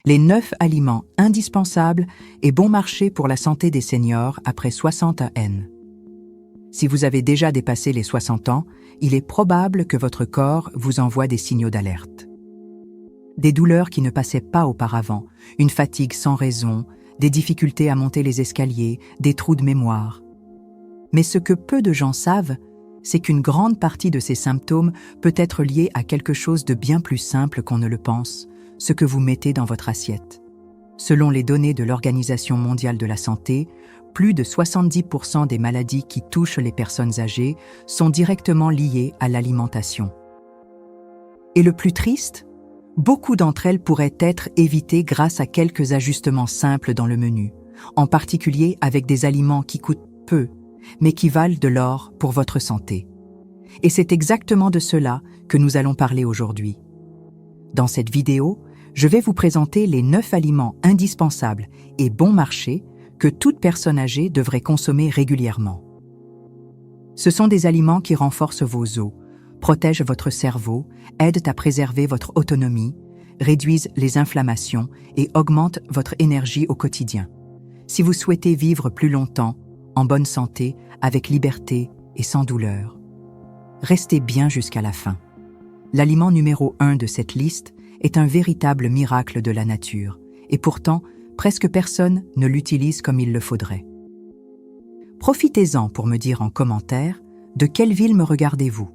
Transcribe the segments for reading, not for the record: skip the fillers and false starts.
Les 9 aliments indispensables et bon marché pour la santé des seniors après 60 ans. Si vous avez déjà dépassé les 60 ans, il est probable que votre corps vous envoie des signaux d'alerte. Des douleurs qui ne passaient pas auparavant, une fatigue sans raison, des difficultés à monter les escaliers, des trous de mémoire. Mais ce que peu de gens savent, c'est qu'une grande partie de ces symptômes peut être liée à quelque chose de bien plus simple qu'on ne le pense, ce que vous mettez dans votre assiette. Selon les données de l'Organisation mondiale de la santé, plus de 70% des maladies qui touchent les personnes âgées sont directement liées à l'alimentation. Et le plus triste, beaucoup d'entre elles pourraient être évitées grâce à quelques ajustements simples dans le menu, en particulier avec des aliments qui coûtent peu, mais qui valent de l'or pour votre santé. Et c'est exactement de cela que nous allons parler aujourd'hui. Dans cette vidéo, je vais vous présenter les 9 aliments indispensables et bon marché que toute personne âgée devrait consommer régulièrement. Ce sont des aliments qui renforcent vos os, protègent votre cerveau, aident à préserver votre autonomie, réduisent les inflammations et augmentent votre énergie au quotidien. Si vous souhaitez vivre plus longtemps, en bonne santé, avec liberté et sans douleur, restez bien jusqu'à la fin. L'aliment numéro 1 de cette liste est un véritable miracle de la nature, et pourtant, presque personne ne l'utilise comme il le faudrait. Profitez-en pour me dire en commentaire de quelle ville me regardez-vous,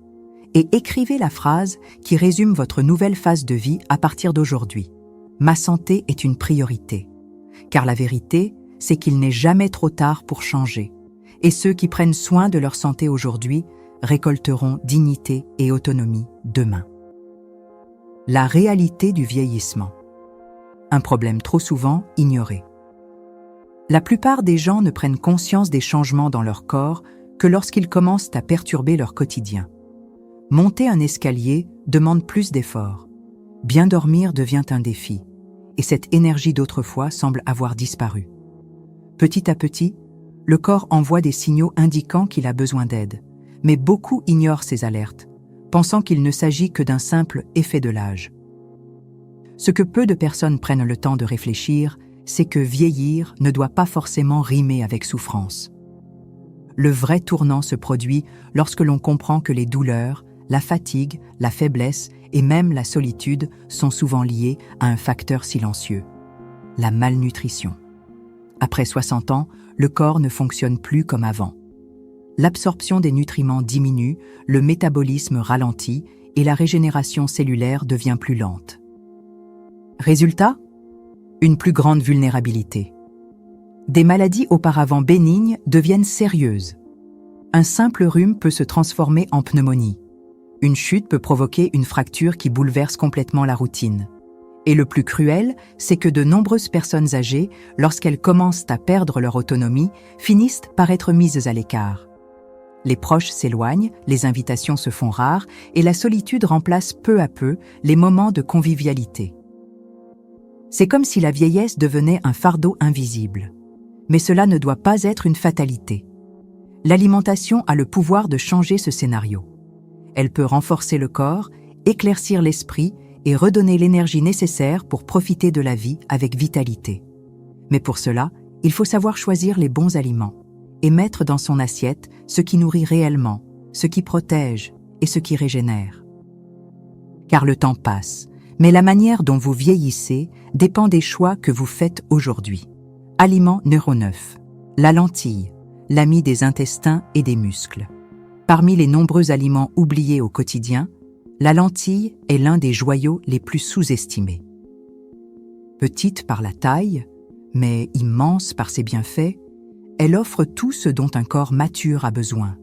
et écrivez la phrase qui résume votre nouvelle phase de vie à partir d'aujourd'hui. Ma santé est une priorité. Car la vérité, c'est qu'il n'est jamais trop tard pour changer, et ceux qui prennent soin de leur santé aujourd'hui récolteront dignité et autonomie demain. La réalité du vieillissement. Un problème trop souvent ignoré. La plupart des gens ne prennent conscience des changements dans leur corps que lorsqu'ils commencent à perturber leur quotidien. Monter un escalier demande plus d'efforts. Bien dormir devient un défi, et cette énergie d'autrefois semble avoir disparu. Petit à petit, le corps envoie des signaux indiquant qu'il a besoin d'aide, mais beaucoup ignorent ces alertes, pensant qu'il ne s'agit que d'un simple effet de l'âge. Ce que peu de personnes prennent le temps de réfléchir, c'est que vieillir ne doit pas forcément rimer avec souffrance. Le vrai tournant se produit lorsque l'on comprend que les douleurs, la fatigue, la faiblesse et même la solitude sont souvent liées à un facteur silencieux, la malnutrition. Après 60 ans, le corps ne fonctionne plus comme avant. L'absorption des nutriments diminue, le métabolisme ralentit et la régénération cellulaire devient plus lente. Résultat ? Une plus grande vulnérabilité. Des maladies auparavant bénignes deviennent sérieuses. Un simple rhume peut se transformer en pneumonie. Une chute peut provoquer une fracture qui bouleverse complètement la routine. Et le plus cruel, c'est que de nombreuses personnes âgées, lorsqu'elles commencent à perdre leur autonomie, finissent par être mises à l'écart. Les proches s'éloignent, les invitations se font rares et la solitude remplace peu à peu les moments de convivialité. C'est comme si la vieillesse devenait un fardeau invisible. Mais cela ne doit pas être une fatalité. L'alimentation a le pouvoir de changer ce scénario. Elle peut renforcer le corps, éclaircir l'esprit et redonner l'énergie nécessaire pour profiter de la vie avec vitalité. Mais pour cela, il faut savoir choisir les bons aliments et mettre dans son assiette ce qui nourrit réellement, ce qui protège et ce qui régénère. Car le temps passe, mais la manière dont vous vieillissez dépend des choix que vous faites aujourd'hui. Aliment numéro 9. La lentille, l'ami des intestins et des muscles. Parmi les nombreux aliments oubliés au quotidien, la lentille est l'un des joyaux les plus sous-estimés. Petite par la taille, mais immense par ses bienfaits, elle offre tout ce dont un corps mature a besoin.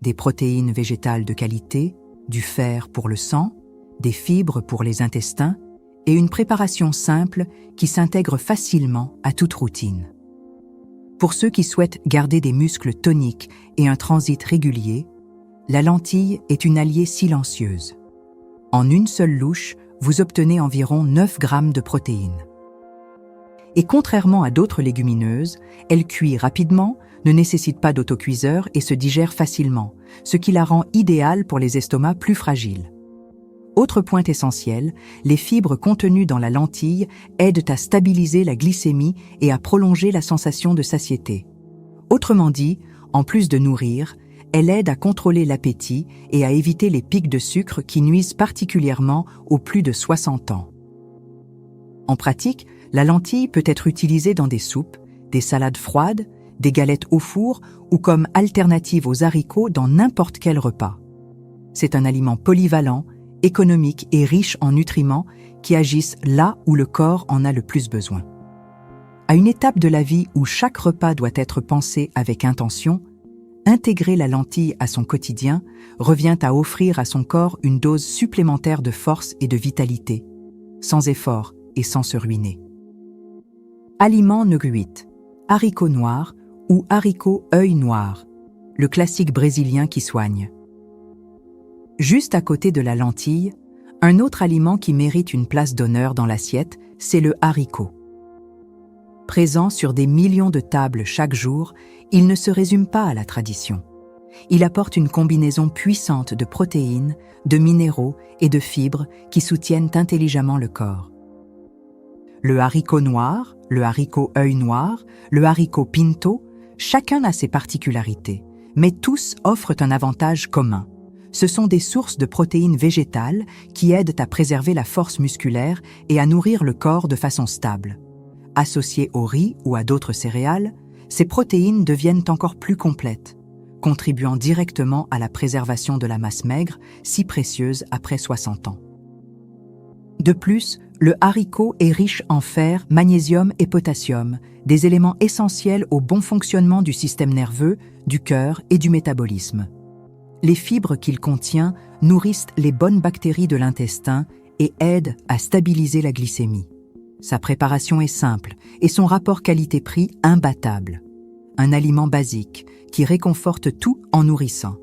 Des protéines végétales de qualité, du fer pour le sang, des fibres pour les intestins et une préparation simple qui s'intègre facilement à toute routine. Pour ceux qui souhaitent garder des muscles toniques et un transit régulier, la lentille est une alliée silencieuse. En une seule louche, vous obtenez environ 9 grammes de protéines. Et contrairement à d'autres légumineuses, elle cuit rapidement, ne nécessite pas d'autocuiseur et se digère facilement, ce qui la rend idéale pour les estomacs plus fragiles. Autre point essentiel, les fibres contenues dans la lentille aident à stabiliser la glycémie et à prolonger la sensation de satiété. Autrement dit, en plus de nourrir, elle aide à contrôler l'appétit et à éviter les pics de sucre qui nuisent particulièrement aux plus de 60 ans. En pratique, la lentille peut être utilisée dans des soupes, des salades froides, des galettes au four ou comme alternative aux haricots dans n'importe quel repas. C'est un aliment polyvalent, économique et riche en nutriments qui agissent là où le corps en a le plus besoin. À une étape de la vie où chaque repas doit être pensé avec intention, intégrer la lentille à son quotidien revient à offrir à son corps une dose supplémentaire de force et de vitalité, sans effort et sans se ruiner. Aliment numéro 8. Haricots noirs ou haricots œil noir, le classique brésilien qui soigne. Juste à côté de la lentille, un autre aliment qui mérite une place d'honneur dans l'assiette, c'est le haricot. Présent sur des millions de tables chaque jour, il ne se résume pas à la tradition. Il apporte une combinaison puissante de protéines, de minéraux et de fibres qui soutiennent intelligemment le corps. Le haricot noir, le haricot œil noir, le haricot pinto, chacun a ses particularités, mais tous offrent un avantage commun. Ce sont des sources de protéines végétales qui aident à préserver la force musculaire et à nourrir le corps de façon stable. Associées au riz ou à d'autres céréales, ces protéines deviennent encore plus complètes, contribuant directement à la préservation de la masse maigre, si précieuse après 60 ans. De plus, le haricot est riche en fer, magnésium et potassium, des éléments essentiels au bon fonctionnement du système nerveux, du cœur et du métabolisme. Les fibres qu'il contient nourrissent les bonnes bactéries de l'intestin et aident à stabiliser la glycémie. Sa préparation est simple et son rapport qualité-prix imbattable. Un aliment basique qui réconforte tout en nourrissant.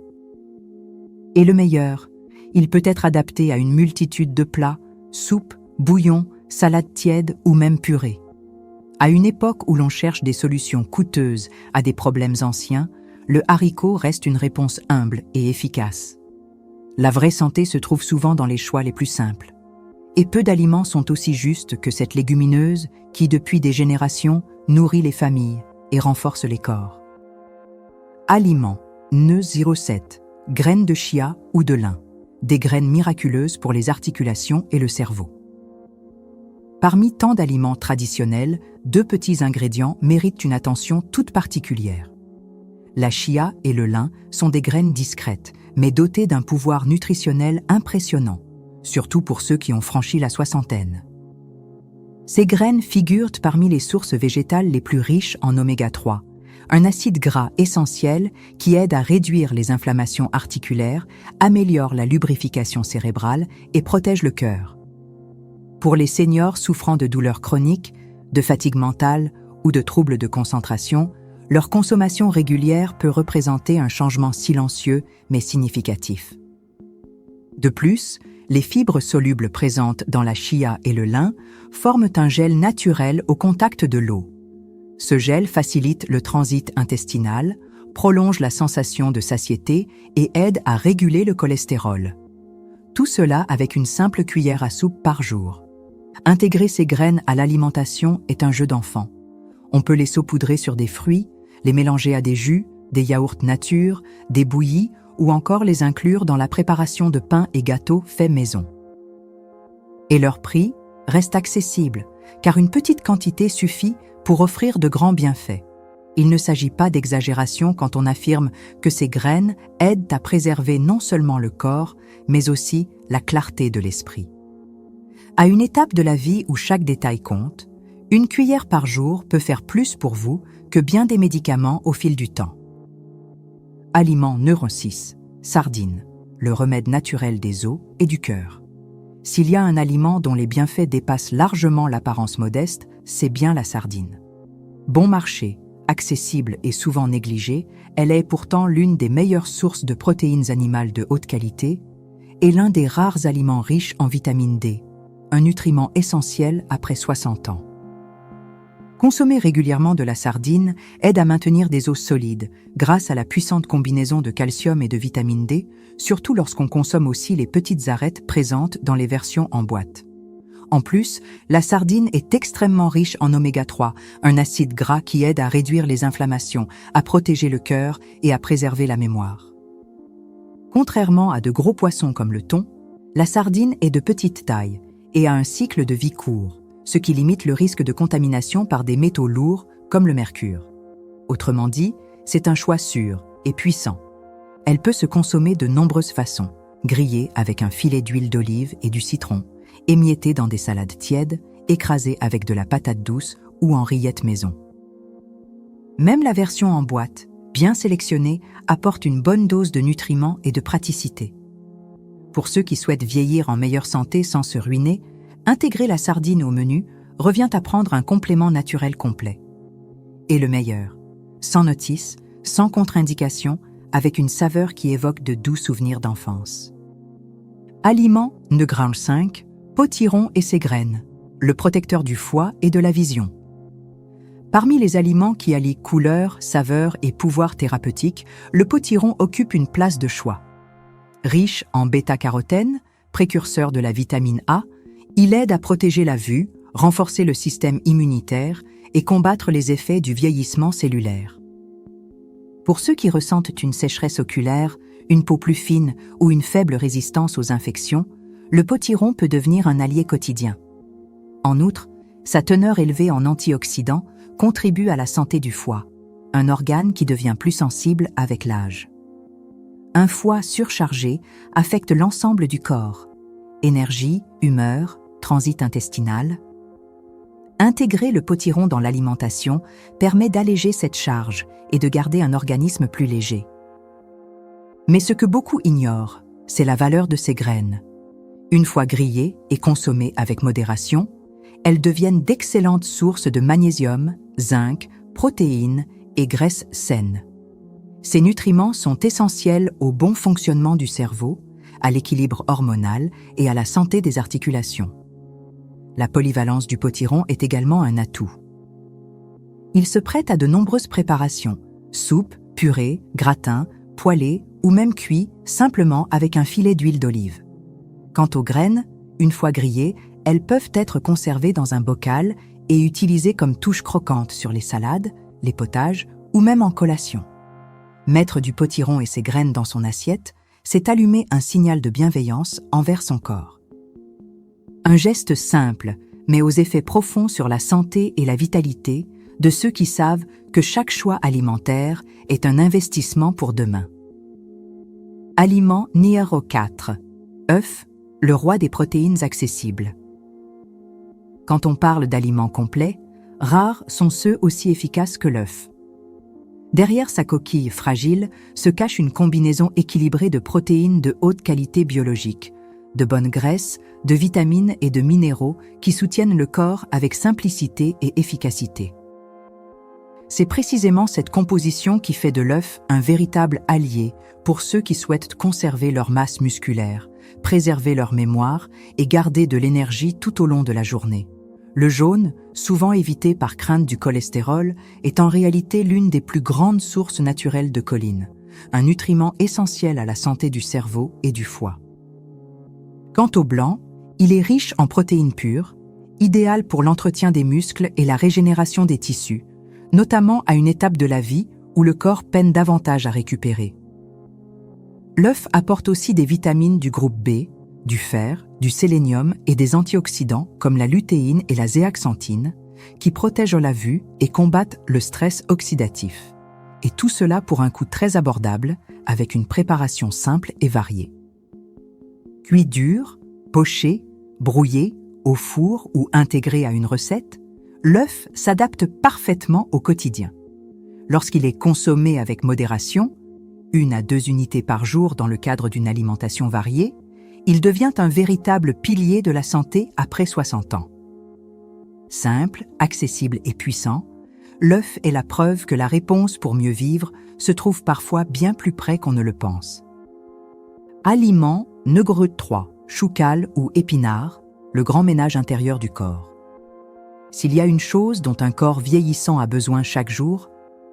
Et le meilleur, il peut être adapté à une multitude de plats, soupes, bouillons, salades tièdes ou même purées. À une époque où l'on cherche des solutions coûteuses à des problèmes anciens, le haricot reste une réponse humble et efficace. La vraie santé se trouve souvent dans les choix les plus simples. Et peu d'aliments sont aussi justes que cette légumineuse qui, depuis des générations, nourrit les familles et renforce les corps. Aliments, nœud 07, graines de chia ou de lin, des graines miraculeuses pour les articulations et le cerveau. Parmi tant d'aliments traditionnels, 2 petits ingrédients méritent une attention toute particulière. La chia et le lin sont des graines discrètes, mais dotées d'un pouvoir nutritionnel impressionnant, surtout pour ceux qui ont franchi la soixantaine. Ces graines figurent parmi les sources végétales les plus riches en oméga 3, un acide gras essentiel qui aide à réduire les inflammations articulaires, améliore la lubrification cérébrale et protège le cœur. Pour les seniors souffrant de douleurs chroniques, de fatigue mentale ou de troubles de concentration, leur consommation régulière peut représenter un changement silencieux mais significatif. De plus, les fibres solubles présentes dans la chia et le lin forment un gel naturel au contact de l'eau. Ce gel facilite le transit intestinal, prolonge la sensation de satiété et aide à réguler le cholestérol. Tout cela avec une simple cuillère à soupe par jour. Intégrer ces graines à l'alimentation est un jeu d'enfant. On peut les saupoudrer sur des fruits, les mélanger à des jus, des yaourts nature, des bouillies ou encore les inclure dans la préparation de pains et gâteaux faits maison. Et leur prix reste accessible, car une petite quantité suffit pour offrir de grands bienfaits. Il ne s'agit pas d'exagération quand on affirme que ces graines aident à préserver non seulement le corps, mais aussi la clarté de l'esprit. À une étape de la vie où chaque détail compte, une cuillère par jour peut faire plus pour vous que bien des médicaments au fil du temps. Aliment numéro 6, sardines, le remède naturel des os et du cœur. S'il y a un aliment dont les bienfaits dépassent largement l'apparence modeste, c'est bien la sardine. Bon marché, accessible et souvent négligée, elle est pourtant l'une des meilleures sources de protéines animales de haute qualité et l'un des rares aliments riches en vitamine D, un nutriment essentiel après 60 ans. Consommer régulièrement de la sardine aide à maintenir des os solides grâce à la puissante combinaison de calcium et de vitamine D, surtout lorsqu'on consomme aussi les petites arêtes présentes dans les versions en boîte. En plus, la sardine est extrêmement riche en oméga 3, un acide gras qui aide à réduire les inflammations, à protéger le cœur et à préserver la mémoire. Contrairement à de gros poissons comme le thon, la sardine est de petite taille et a un cycle de vie court, ce qui limite le risque de contamination par des métaux lourds comme le mercure. Autrement dit, c'est un choix sûr et puissant. Elle peut se consommer de nombreuses façons, grillée avec un filet d'huile d'olive et du citron, émiettée dans des salades tièdes, écrasée avec de la patate douce ou en rillettes maison. Même la version en boîte, bien sélectionnée, apporte une bonne dose de nutriments et de praticité. Pour ceux qui souhaitent vieillir en meilleure santé sans se ruiner, intégrer la sardine au menu revient à prendre un complément naturel complet. Et le meilleur, sans notice, sans contre-indication, avec une saveur qui évoque de doux souvenirs d'enfance. Aliments Negrange 5, potiron et ses graines, le protecteur du foie et de la vision. Parmi les aliments qui allient couleur, saveur et pouvoir thérapeutique, le potiron occupe une place de choix. Riche en bêta-carotène, précurseur de la vitamine A, il aide à protéger la vue, renforcer le système immunitaire et combattre les effets du vieillissement cellulaire. Pour ceux qui ressentent une sécheresse oculaire, une peau plus fine ou une faible résistance aux infections, le potiron peut devenir un allié quotidien. En outre, sa teneur élevée en antioxydants contribue à la santé du foie, un organe qui devient plus sensible avec l'âge. Un foie surchargé affecte l'ensemble du corps, énergie, humeur, transit intestinal. Intégrer le potiron dans l'alimentation permet d'alléger cette charge et de garder un organisme plus léger. Mais ce que beaucoup ignorent, c'est la valeur de ces graines. Une fois grillées et consommées avec modération, elles deviennent d'excellentes sources de magnésium, zinc, protéines et graisses saines. Ces nutriments sont essentiels au bon fonctionnement du cerveau, à l'équilibre hormonal et à la santé des articulations. La polyvalence du potiron est également un atout. Il se prête à de nombreuses préparations, soupes, purées, gratins, poêlés ou même cuits simplement avec un filet d'huile d'olive. Quant aux graines, une fois grillées, elles peuvent être conservées dans un bocal et utilisées comme touche croquante sur les salades, les potages ou même en collation. Mettre du potiron et ses graines dans son assiette, c'est allumer un signal de bienveillance envers son corps. Un geste simple, mais aux effets profonds sur la santé et la vitalité de ceux qui savent que chaque choix alimentaire est un investissement pour demain. Aliment numéro 4. Œuf, le roi des protéines accessibles. Quand on parle d'aliments complets, rares sont ceux aussi efficaces que l'œuf. Derrière sa coquille fragile se cache une combinaison équilibrée de protéines de haute qualité biologique, de bonnes graisses, de vitamines et de minéraux qui soutiennent le corps avec simplicité et efficacité. C'est précisément cette composition qui fait de l'œuf un véritable allié pour ceux qui souhaitent conserver leur masse musculaire, préserver leur mémoire et garder de l'énergie tout au long de la journée. Le jaune, souvent évité par crainte du cholestérol, est en réalité l'une des plus grandes sources naturelles de choline, un nutriment essentiel à la santé du cerveau et du foie. Quant au blanc, il est riche en protéines pures, idéal pour l'entretien des muscles et la régénération des tissus, notamment à une étape de la vie où le corps peine davantage à récupérer. L'œuf apporte aussi des vitamines du groupe B, du fer, du sélénium et des antioxydants comme la lutéine et la zéaxanthine, qui protègent la vue et combattent le stress oxydatif. Et tout cela pour un coût très abordable, avec une préparation simple et variée. Cuit dur, poché, brouillé, au four ou intégré à une recette, l'œuf s'adapte parfaitement au quotidien. Lorsqu'il est consommé avec modération, 1 à 2 unités par jour dans le cadre d'une alimentation variée, il devient un véritable pilier de la santé après 60 ans. Simple, accessible et puissant, l'œuf est la preuve que la réponse pour mieux vivre se trouve parfois bien plus près qu'on ne le pense. Aliment Negreux 3, choucal ou épinard, le grand ménage intérieur du corps. S'il y a une chose dont un corps vieillissant a besoin chaque jour,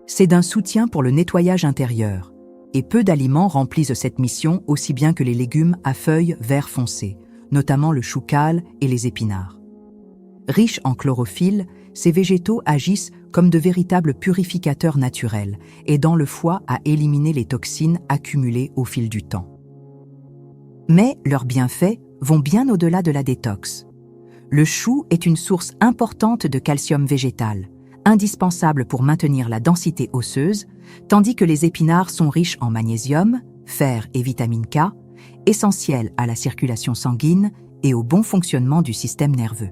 c'est d'un soutien pour le nettoyage intérieur, et peu d'aliments remplissent cette mission aussi bien que les légumes à feuilles vert foncé, notamment le chou cale et les épinards. Riches en chlorophylle, ces végétaux agissent comme de véritables purificateurs naturels, aidant le foie à éliminer les toxines accumulées au fil du temps. Mais leurs bienfaits vont bien au-delà de la détox. Le chou est une source importante de calcium végétal, indispensable pour maintenir la densité osseuse, tandis que les épinards sont riches en magnésium, fer et vitamine K, essentiels à la circulation sanguine et au bon fonctionnement du système nerveux.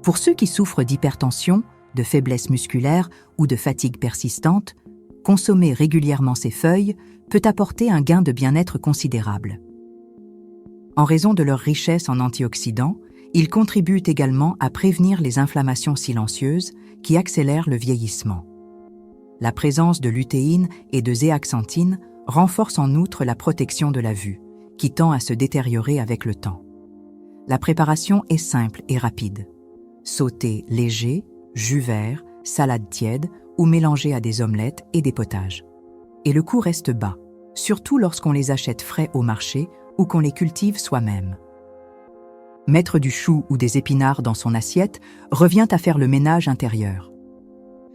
Pour ceux qui souffrent d'hypertension, de faiblesse musculaire ou de fatigue persistante, consommer régulièrement ces feuilles peut apporter un gain de bien-être considérable. En raison de leur richesse en antioxydants, ils contribuent également à prévenir les inflammations silencieuses qui accélèrent le vieillissement. La présence de lutéine et de zéaxanthine renforce en outre la protection de la vue, qui tend à se détériorer avec le temps. La préparation est simple et rapide. Sauté léger, jus vert, salade tiède ou mélangé à des omelettes et des potages. Et le coût reste bas, surtout lorsqu'on les achète frais au marché ou qu'on les cultive soi-même. Mettre du chou ou des épinards dans son assiette revient à faire le ménage intérieur.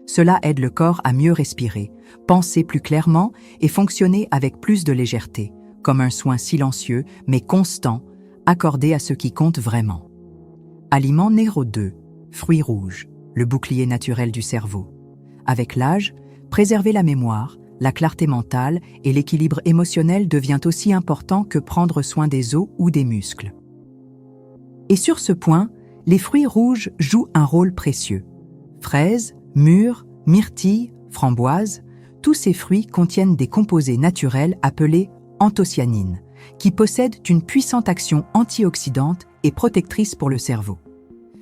Cela aide le corps à mieux respirer, penser plus clairement et fonctionner avec plus de légèreté, comme un soin silencieux mais constant, accordé à ce qui compte vraiment. Aliment numéro 2, fruits rouges, le bouclier naturel du cerveau. Avec l'âge, préserver la mémoire, la clarté mentale et l'équilibre émotionnel devient aussi important que prendre soin des os ou des muscles. Et sur ce point, les fruits rouges jouent un rôle précieux. Fraises, mûres, myrtilles, framboises, tous ces fruits contiennent des composés naturels appelés anthocyanines, qui possèdent une puissante action antioxydante et protectrice pour le cerveau.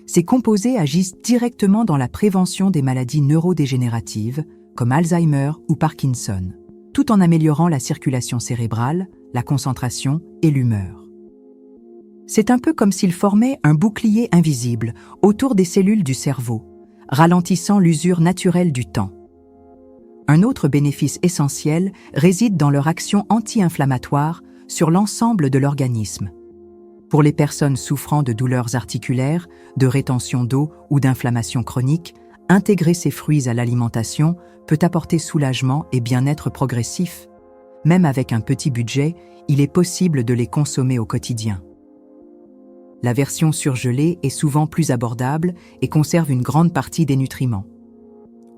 Ces composés agissent directement dans la prévention des maladies neurodégénératives, comme Alzheimer ou Parkinson, tout en améliorant la circulation cérébrale, la concentration et l'humeur. C'est un peu comme s'ils formaient un bouclier invisible autour des cellules du cerveau, ralentissant l'usure naturelle du temps. Un autre bénéfice essentiel réside dans leur action anti-inflammatoire sur l'ensemble de l'organisme. Pour les personnes souffrant de douleurs articulaires, de rétention d'eau ou d'inflammation chronique, intégrer ces fruits à l'alimentation peut apporter soulagement et bien-être progressif. Même avec un petit budget, il est possible de les consommer au quotidien. La version surgelée est souvent plus abordable et conserve une grande partie des nutriments.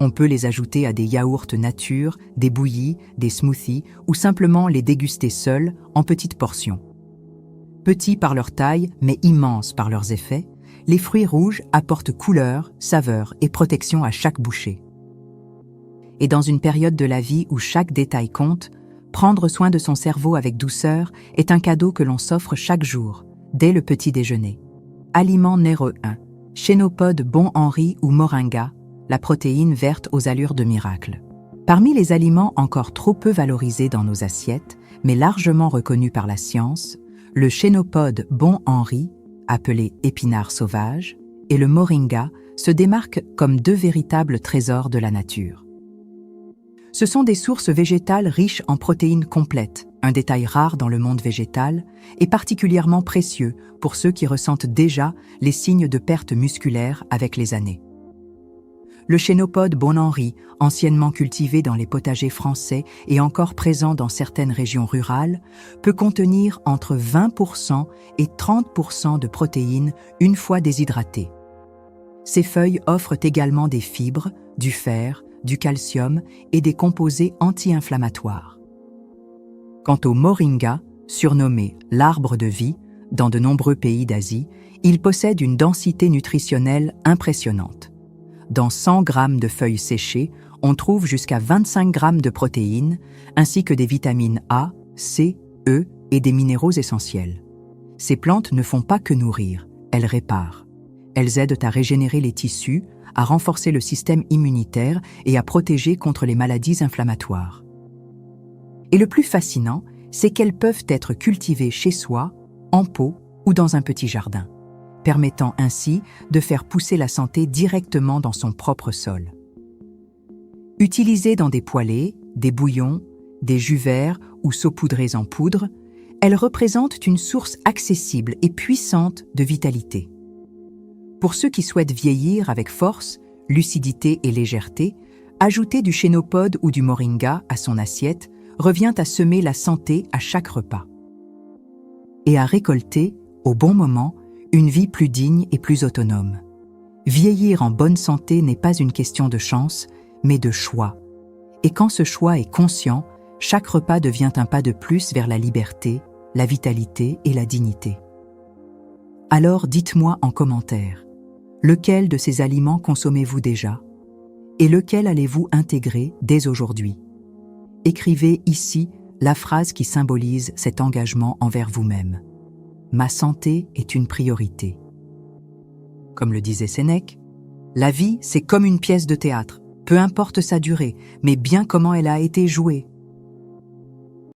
On peut les ajouter à des yaourts nature, des bouillies, des smoothies ou simplement les déguster seuls en petites portions. Petits par leur taille, mais immenses par leurs effets, les fruits rouges apportent couleur, saveur et protection à chaque bouchée. Et dans une période de la vie où chaque détail compte, prendre soin de son cerveau avec douceur est un cadeau que l'on s'offre chaque jour, dès le petit déjeuner. Aliment numéro 1, Chénopode Bon Henri ou Moringa, la protéine verte aux allures de miracle. Parmi les aliments encore trop peu valorisés dans nos assiettes, mais largement reconnus par la science, le Chénopode Bon Henri, appelé épinard sauvage, et le Moringa se démarquent comme deux véritables trésors de la nature. Ce sont des sources végétales riches en protéines complètes, un détail rare dans le monde végétal et particulièrement précieux pour ceux qui ressentent déjà les signes de perte musculaire avec les années. Le Chénopode Bon Henri, anciennement cultivé dans les potagers français et encore présent dans certaines régions rurales, peut contenir entre 20% et 30% de protéines une fois déshydratées. Ces feuilles offrent également des fibres, du fer, du calcium et des composés anti-inflammatoires. Quant au moringa, surnommé l'arbre de vie, dans de nombreux pays d'Asie, il possède une densité nutritionnelle impressionnante. Dans 100 grammes de feuilles séchées, on trouve jusqu'à 25 grammes de protéines, ainsi que des vitamines A, C, E et des minéraux essentiels. Ces plantes ne font pas que nourrir, elles réparent. Elles aident à régénérer les tissus, à renforcer le système immunitaire et à protéger contre les maladies inflammatoires. Et le plus fascinant, c'est qu'elles peuvent être cultivées chez soi, en pot ou dans un petit jardin. permettant ainsi de faire pousser la santé directement dans son propre sol. Utilisée dans des poêlées, des bouillons, des jus verts ou saupoudrés en poudre, elle représente une source accessible et puissante de vitalité. Pour ceux qui souhaitent vieillir avec force, lucidité et légèreté, ajouter du chénopode ou du moringa à son assiette revient à semer la santé à chaque repas. Et à récolter, au bon moment, une vie plus digne et plus autonome. Vieillir en bonne santé n'est pas une question de chance, mais de choix. Et quand ce choix est conscient, chaque repas devient un pas de plus vers la liberté, la vitalité et la dignité. Alors dites-moi en commentaire, lequel de ces aliments consommez-vous déjà et lequel allez-vous intégrer dès aujourd'hui? Écrivez ici la phrase qui symbolise cet engagement envers vous-même. Ma santé est une priorité. Comme le disait Sénèque, la vie, c'est comme une pièce de théâtre, peu importe sa durée, mais bien comment elle a été jouée.